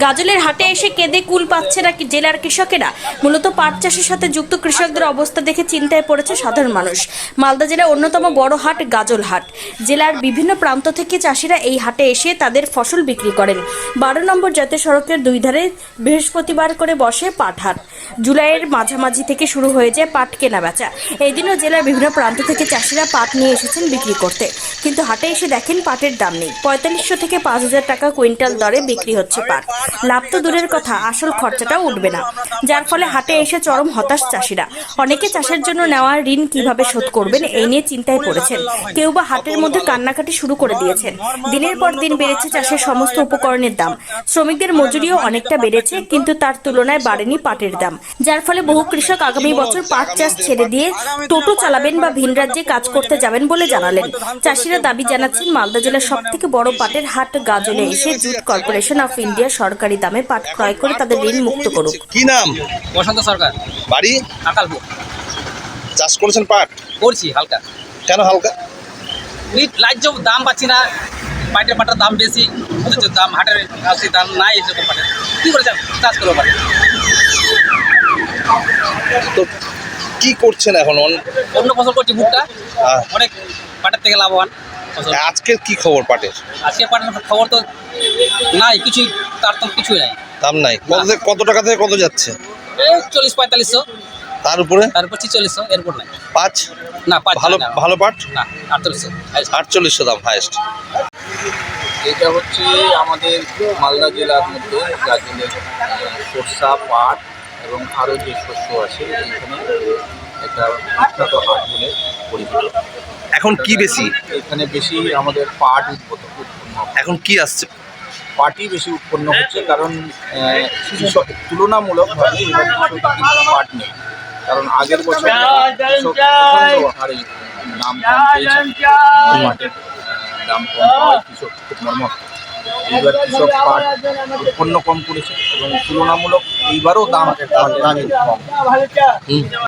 গাজলের হাটে এসে কেঁদে কুল পাচ্ছে না জেলার কৃষকেরা। মূলত পাট চাষের সাথে যুক্ত কৃষকদের অবস্থা দেখে চিন্তায় পড়েছে সাধারণ মানুষ। মালদা জেলার অন্যতম বড় হাট গাজল হাট। জেলার বিভিন্ন প্রান্ত থেকে চাষিরা এই হাটে এসে তাদের ফসল বিক্রি করেন। 12 নম্বর জাতীয় সড়কের দুই ধারে বৃহস্পতিবার করে বসে পাট হাট। জুলাইয়ের মাঝামাঝি থেকে শুরু হয়ে যায় পাট কেনা বেচা। এই দিনও জেলার বিভিন্ন প্রান্ত থেকে চাষিরা পাট নিয়ে এসেছেন বিক্রি করতে, কিন্তু হাটে এসে দেখেন পাটের দাম নেই। 4500 থেকে 5000 টাকা কুইন্টাল দরে বিক্রি হচ্ছে পাট। লাভ তো দূরের কথা, আসল খরচাটাও উঠবে না, যার ফলে হাটে এসে চরম হতাশ চাষিরা। অনেকে চাষের জন্য নেওয়া ঋণ কিভাবে শোধ করবেন এই নিয়ে চিন্তায় পড়েছেন। কেউ বা হাটের মধ্যে কান্নাকাটি শুরু করে দিয়েছেন। দিনের পর দিন বেড়েছে চাষের সমস্ত উপকরণের দাম। শ্রমিকদের মজুরিও অনেকটা বেড়েছে, কিন্তু তার তুলনায় বাড়েনি পাটের দাম, যার ফলে বহু কৃষক আগামী বছর পাট চাষ ছেড়ে দিয়ে টোটো চালাবেন বা ভিন রাজ্যে কাজ করতে যাবেন বলে জানালেন। চাষিরা দাবি জানাচ্ছেন, মালদা জেলার সব থেকে বড় পাটের হাট গাজলে এসে জুট কর্পোরেশন অফ ইন্ডিয়া সরকারি দামে পাট ক্রয় করে তাদের ঋণ মুক্ত করুক। কি নাম? বসন্ত সরকার, বাড়ি? আকালপুর। চাষ করেছেন পাট? করছি হালকা। কেন হালকা? রাজ্য দাম পাচ্ছি না, পাটের দাম বেশি, অথচ দাম হাটের আসলে দাম নাই। এরকম পাটের কী করে চাষ করবো পাটে? তো কি করছেন এখন? অন্য ফসল করছি, ভুট্টা। অনেক পাটের থেকে লাভবান ফসল। আজকের কি খবর পাটের? আজকে পাটের খবর তো নাই, কিছুই, তার তো কিছুই নাই, দাম নাই। কত টাকা থেকে কত যাচ্ছে? এই 40-4500, তার উপরে 4600, এরপর নাই। পাঁচ না, পাঁচ ভালো না, ভালো পাট না 4800। 4800 দাম হাইয়েস্ট। এটা হচ্ছে আমাদের মালদা জেলার মধ্যে গাজলের সরষা, পাট এবং আরও যে শস্য আছে এখানে একটা বিখ্যাত হাট বলে পরিচিত। এখন কি বেশি? এখানে বেশি আমাদের পাট উৎপন্ন এখন কি আসছে? পাটই বেশি উৎপন্ন হচ্ছে, কারণ তুলনামূলকভাবে এবার কৃষকের কিন্তু পাট নেই। কারণ আগের বছর কৃষক প্রচণ্ড হারে দাম কম পেয়েছে, পাটের দাম কম হয়, কৃষক খুব মর্মাহত। এইবার কৃষক পাট উৎপন্ন কম করেছে এবং তুলনামূলক এইবারও দাম কম।